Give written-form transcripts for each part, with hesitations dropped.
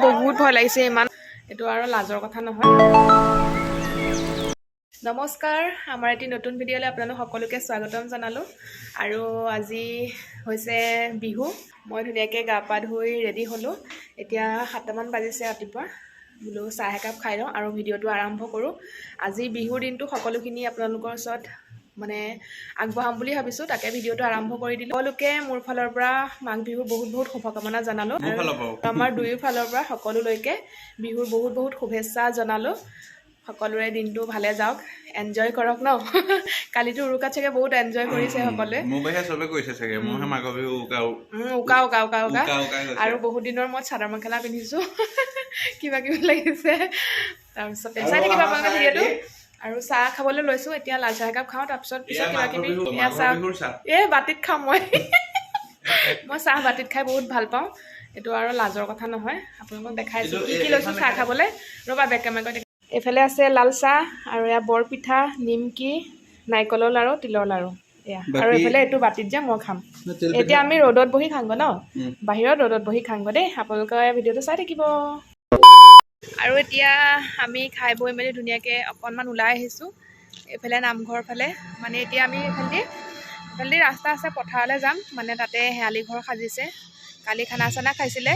বহুত ভয় লাগিছে ইমান এইটো আৰু লাজৰ কথা নহয় নমস্কাৰ আমাৰ এটি নতুন ভিডিঅ'লৈ আপোনালোক সকলোকে স্বাগতম জনালো আৰু আজি হৈছে বিহু মই ধুনীয়াকে গা পা ধুই ৰেডি হলো এতিয়া 7 মান বাজিছে ৰাতিপুৱা বুলো চাহ একাপ খাই লওঁ আৰু ভিডিঅ'টো আৰম্ভ কৰোঁ আজি বিহুৰ দিনটো সকলোখিনি আপোনালোকৰ ওচৰত মানে আগবঢ়াম বুলি ভাবিছো তাকে ভিডিঅ'টো আৰম্ভ কৰি দিলো সকলোকে মোৰ ফালৰ পৰা মাঘ বিহুৰ বহুত শুভকামনা জনালো আমাৰ দুয়ো ফালৰ পৰা সকলোলৈকে বিহুৰ বহুত শুভেচ্ছা জনালো সকলোৰে দিনটো ভালে যাওক এনজয় কৰক ন কালিটো উৰুকাত চাগে বহুত এনজয় কৰিছে সকলোৱে মোৰ বাহিৰে সবে কৰিছে চাগে মই মাঘ বিহু উকা আৰু বহুত দিনৰ মই চাদৰ মেখেলা পিন্ধিছো কিবা কিবি লাগিছে তাৰপিছত চাই থাকিব আপোনালোকে ভিডিঅ'টো আৰু চাহ খাবলৈ লৈছো এতিয়া লাল চাহ একাপ খাওঁ তাৰপিছত পিছত কিবা কিবি বাটিত খাম মই চাহ বাটিত খাই বহুত ভাল পাওঁ এইটো আৰু লাজৰ কথা নহয় আপোনালোকক দেখাইছো কি লৈছো চাহ খাবলৈ ৰবা বেক কেমেৰা এইফালে আছে লাল চাহ আৰু এয়া বৰ পিঠা নিমকি নাৰিকলৰ লাৰু তিলৰ লাৰু এয়া আৰু এইফালে এইটো বাটিত যে মই খাম এতিয়া আমি ৰ'দত বহি খাংগো ন বাহিৰত ৰ'দত বহি খাংগো দেই আপোনালোকে ভিডিঅ'টো চাই থাকিব আৰু এতিয়া আমি খাই বৈ মেলি ধুনীয়াকৈ অকণমান ওলাই আহিছোঁ এইফালে নামঘৰ ফালে মানে এতিয়া আমি এইফালেদি ৰাস্তা আছে পথাৰলৈ যাম মানে তাতে হেৰালি ঘৰ সাজিছে কালি খানা চানা খাইছিলে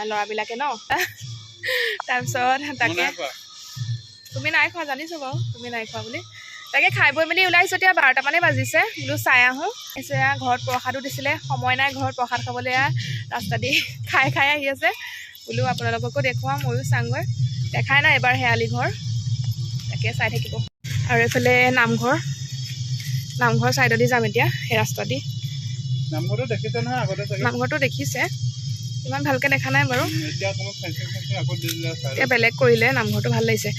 ল'ৰাবিলাকে ন তাৰপিছত তাকে তুমি নাই খোৱা জানিছোঁ বাৰু তুমি নাই খোৱা বুলি তাকে খাই বৈ মেলি ওলাইছোঁ এতিয়া 12টা মানে বাজিছে বোলো চাই আহোঁ ঘৰত প্ৰসাদো দিছিলে সময় নাই ঘৰত প্ৰসাদ খাবলৈ ৰাস্তা দি খাই আহি আছে বোলো আপোনালোককো দেখুৱাম ময়ো চাংগৈ দেখাই নাই এবাৰ হেৰালি ঘৰ তাকে চাই থাকিব আৰু এইফালে নামঘৰ চাইডেদি যাম এতিয়া সেই ৰাস্তা দি নামঘৰটো দেখিছে নহয় আগতে চাগে নামঘৰটো দেখিছে ইমান ভালকৈ দেখা নাই বাৰু এতিয়া বেলেগ কৰিলে নামঘৰটো ভাল লাগিছে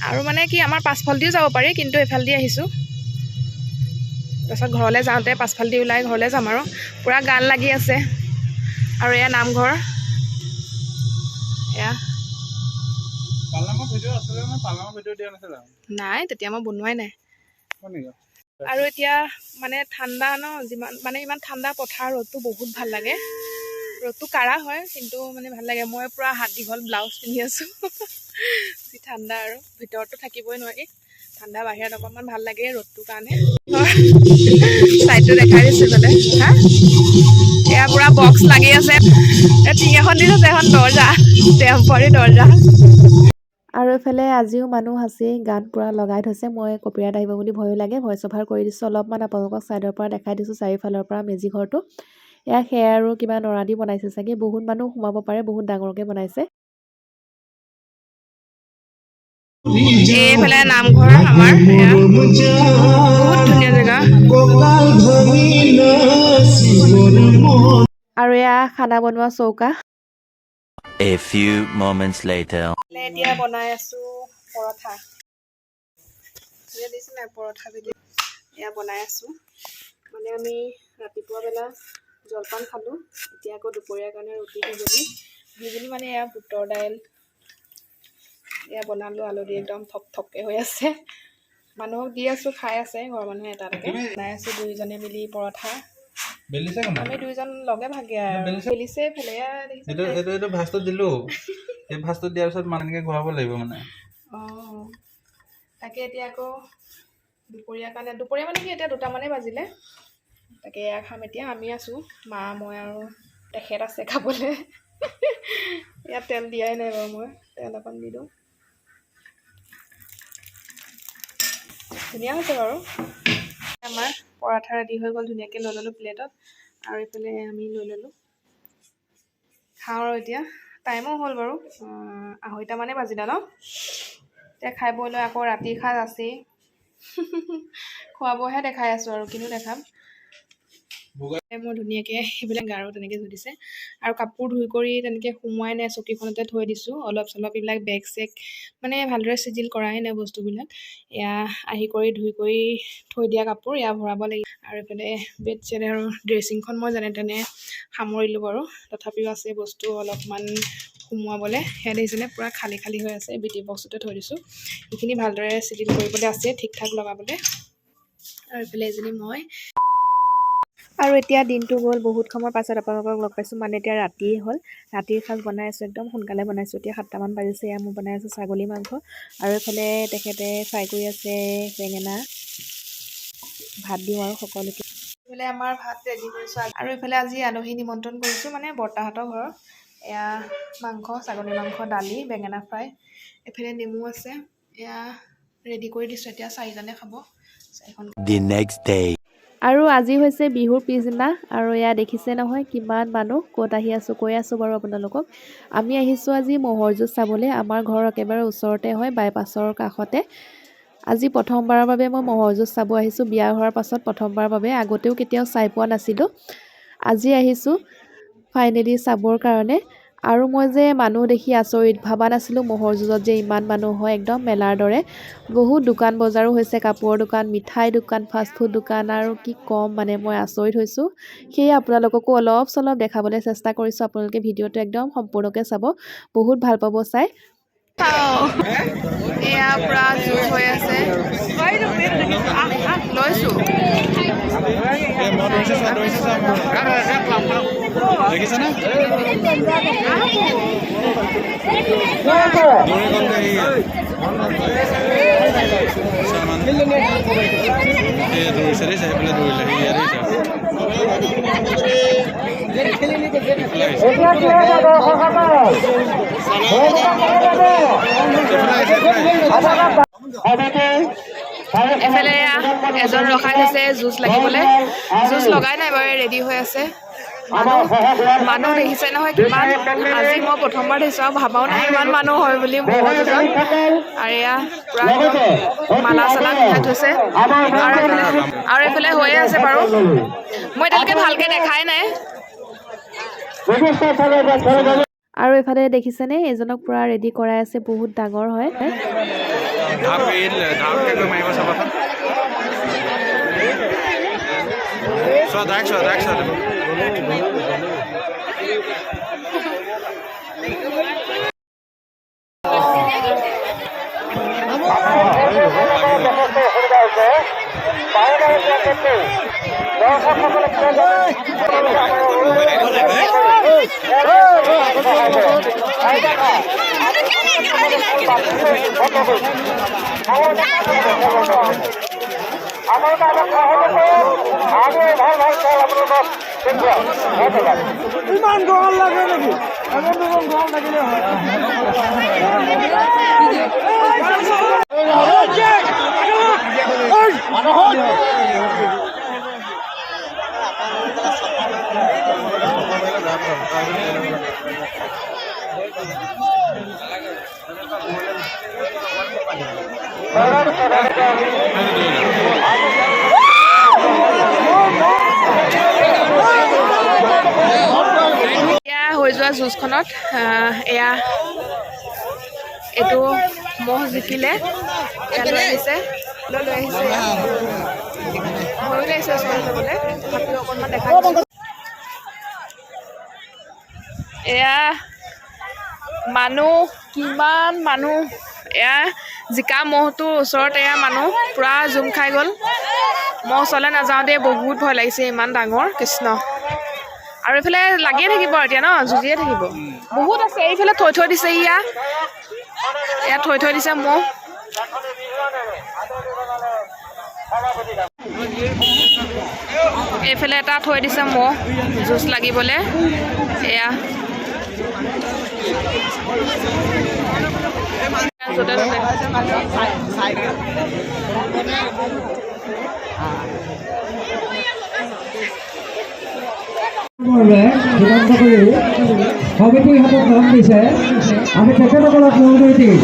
আৰু মানে কি আমাৰ পাছফালদিও যাব পাৰি কিন্তু এইফালেদি আহিছোঁ তাৰপিছত ঘৰলৈ যাওঁতে পাছফালদি ওলাই ঘৰলৈ যাম আৰু পূৰা গান লাগি আছে আৰু এয়া নামঘৰ এয়া নাই তেতিয়া মই বনোৱাই নাই আৰু এতিয়া মানে ঠাণ্ডা ন যিমান মানে ইমান ঠাণ্ডা পথাৰ ৰ'দটো বহুত ভাল লাগে ৰ'দটো কাঢ়া হয় কিন্তু মানে ভাল লাগে মই পূৰা হাত দীঘল ব্লাউজ পিন্ধি আছোঁ যি ঠাণ্ডা আৰু ভিতৰতো থাকিবই নোৱাৰি ঠাণ্ডা বাহিৰত অকণমান ভাল লাগে ৰ'দটোৰ কাৰণে চাইডটো দেখাই দিছোঁ মানে হা এয়া পূৰা বক্স লাগি আছে টিং এখন দি থৈছে এখন দৰ্জা টেম্পৰাৰী দৰ্জা আৰু এইফালে আজিও মানুহ আছে গান পূৰা লগাই থৈছে মই কপিৰাইট আহিব বুলি ভয়ো লাগে ভইচ অভাৰ কৰি দিছোঁ অলপমান আপোনালোকক ছাইডৰ পৰা দেখাই দিছোঁ চাৰিওফালৰ পৰা মেজি ঘৰটো এয়া খেৰ আৰু কিবা নৰা দি বনাইছে চাগে বহুত মানুহ সোমাব পাৰে বহুত ডাঙৰকৈ বনাইছে এইফালে নামঘৰ আমাৰ বহুত ধুনীয়া জেগা আৰু এয়া খানা বনোৱা চৌকা A few moments later এতিয়া বনাই আছো পৰঠা এয়া বনাই আছো মানে আমি ৰাতিপুৱা বেলা জলপান খালোঁ এতিয়া আকৌ দুপৰীয়াৰ কাৰণে ৰুটি ঘুগুনি মানে এয়া বুটৰ দাইল এয়া বনালোঁ আলু দি একদম থপকৈ হৈ আছে মানুহক দি আছোঁ খাই আছে ঘৰৰ মানুহে এটাকে বনাই আছোঁ দুইজনে মিলি পৰঠা আমি দুইজন লগে ভাগে বেলিছে এইটো ভাজটো দিলোঁ এই ভাজটো দিয়াৰ পিছত মানুহকে ঘূৰাব লাগিব মানে তাকে এতিয়া আকৌ দুপৰীয়া মানে কি এতিয়া 2টা মানে বাজিলে তাকে এয়া খাম এতিয়া আমি আছোঁ মা মই আৰু তেখেত আছে খাবলৈ ইয়াত তেল দিয়াই নাই বাৰু মই তেল অকণ দি দিওঁ ধুনীয়া হৈছে বাৰু আমাৰ পৰঠা ৰেডি হৈ গ'ল ধুনীয়াকৈ লৈ ল'লোঁ প্লেটত আৰু এইফালে আমি লৈ ল'লোঁ খাওঁ আৰু এতিয়া টাইমো হ'ল বাৰু 2:30 মানে বাজিলে ন এতিয়া খাই বৈ লৈ আকৌ ৰাতিৰ সাঁজ আছেই খোৱা বোৱাহে দেখাই আছোঁ আৰু কিনো দেখাম মই ধুনীয়াকৈ সেইবিলাক গাৰো তেনেকৈ ধুই দিছে আৰু কাপোৰ ধুই কৰি তেনেকৈ সোমোৱাই নাই চকীখনতে থৈ দিছোঁ অলপ চলপ এইবিলাক বেগ চেগ মানে ভালদৰে চিজিল কৰাই নাই বস্তুবিলাক এয়া আহি কৰি ধুই কৰি থৈ দিয়া কাপোৰ এয়া ভৰাব লাগিব আৰু এইফালে বেডশ্বীট আৰু ড্ৰেছিংখন মই যেনে তেনে সামৰিলোঁ বাৰু তথাপিও আছে বস্তু অলপমান সোমোৱাবলৈ সেয়া দেখিছেনে পূৰা খালী হৈ আছে বিটি বক্সতে থৈ দিছোঁ এইখিনি ভালদৰে চিজিল কৰিবলৈ আছে ঠিক ঠাক লগাবলৈ আৰু এইফালে এজনী মই আৰু এতিয়া দিনটো গ'ল বহুত সময়ৰ পাছত আপোনালোকক লগ পাইছোঁ মানে এতিয়া ৰাতিয়ে হ'ল ৰাতিৰ সাজ বনাই আছোঁ একদম সোনকালে বনাইছোঁ এতিয়া 7টামান বাজিছে এয়া মই বনাই আছোঁ ছাগলী মাংস আৰু এইফালে তেখেতে ফ্ৰাই কৰি আছে বেঙেনা ভাত দিওঁ আৰু সকলোকে এইফালে আমাৰ ভাত ৰেডি কৰিছোঁ আৰু এইফালে আজি আলহী নিমন্ত্ৰণ কৰিছোঁ মানে বৰ্তাহঁতৰ ঘৰত এয়া মাংস ছাগলী মাংস দালি বেঙেনা ফ্ৰাই এইফালে নেমু আছে এয়া ৰেডি কৰি দিছোঁ এতিয়া 4জনে খাব The next day. আৰু আজি হৈছে বিহুৰ পিছদিনা আৰু এয়া দেখিছে নহয় কিমান মানুহ ক'ত আহি আছোঁ কৈ আছোঁ বাৰু আপোনালোকক আমি আহিছোঁ আজি ম'হৰ যুঁজ চাবলৈ আমাৰ ঘৰৰ একেবাৰে ওচৰতে হয় বাইপাছৰ কাষতে আজি প্ৰথমবাৰৰ বাবে মই ম'হৰ যুঁজ চাব আহিছোঁ বিয়া হোৱাৰ পাছত প্ৰথমবাৰৰ বাবে আগতেও কেতিয়াও চাই পোৱা নাছিলোঁ আজি আহিছোঁ ফাইনেলি চাবৰ কাৰণে আৰু মই যে মানুহ দেখি আচৰিত ভাবা নাছিলোঁ ম'হৰ যুঁজত যে ইমান মানুহ হয় একদম মেলাৰ দৰে বহুত দোকান বজাৰো হৈছে কাপোৰৰ দোকান মিঠাই দোকান ফাষ্টফুড দোকান আৰু কি ক'ম মানে মই আচৰিত হৈছোঁ সেয়ে আপোনালোককো অলপ চলপ দেখাবলৈ চেষ্টা কৰিছোঁ আপোনালোকে ভিডিঅ'টো একদম সম্পূৰ্ণকৈ চাব বহুত ভাল পাব চাই এয়া পুৰা যুঁজ হৈ আছে লৈছোঁ দেখিছেনে এফালে এজন ৰখাই থৈছে যুঁজ লাগিবলৈ যুঁজ লগাই নাই বাৰু ৰেডি হৈ আছে মানুহ দেখিছে নহয় কিমান আজি মই প্ৰথমবাৰ দেখিছোঁ আৰু ভাবাও নাই ইমান মানুহ হয় বুলি ম'হৰ যুঁজত আৰু এয়া পুৰা মালা চালা পিন্ধাই থৈছে আৰু এইফালে হৈয়ে আছে বাৰু মই এতিয়ালৈকে ভালকৈ দেখাই নাই আৰু এইফালে দেখিছেনে এজনক পুৰা ৰেডি কৰাই আছে বহুত ডাঙৰ হয় ইমান গৰম লাগে নেকি গৰম লাগিলে হয় হৈ যোৱা যুঁজখনত এয়া এইটো ম'হ জিকিলে লৈ আহিছে ভয়ো লাগিছে ওচৰলৈ যাবলৈ তথাপিও অকণমান দেখা এয়া মানুহ কিমান মানুহ এয়া জিকা ম'হটোৰ ওচৰত এয়া মানুহ পূৰা জুম খাই গ'ল ম'হ ওচৰলৈ নাযাওঁতে বহুত ভয় লাগিছে ইমান ডাঙৰ কৃষ্ণ আৰু এইফালে লাগিয়ে থাকিব এতিয়া ন যুঁজিয়ে থাকিব বহুত আছে এইফালে থৈ দিছে ইয়াত থৈ দিছে ম'হ এইফালে এটা থৈ দিছে ম'হ যুঁজ লাগিবলৈ এয়া য'তে ত'তে সমিতি হাতত নাম দিছে আমি তেখেতসকলক নৈতিক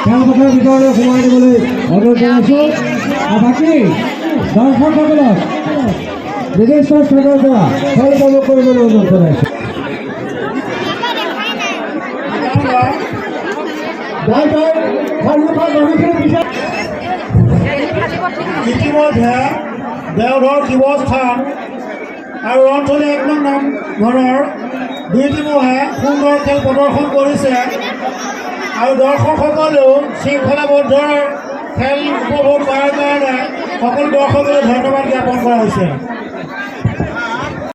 তেওঁলোকৰ ভিতৰলৈ সোমাই দিবলৈ অনুৰোধ জনাইছোঁ আৰু বাকী দৰ্শকসকলক নিজস্ব স্থানৰ পৰা ফল প্ৰয়োগ কৰিবলৈ অনুৰোধ জনাইছোঁ ইতিমধ্যে দেওধৰ শিৱস্থান আৰু ৰঞ্জনী 1 নং নামঘৰৰ দুই টিমে সুন্দৰ খেল প্ৰদৰ্শন কৰিছে আৰু দৰ্শকসকলেও শৃংখলাবদ্ধ খেল উপভোগ কৰাৰ কাৰণে সকলো দৰ্শকলৈ ধন্যবাদ জ্ঞাপন কৰা হৈছে।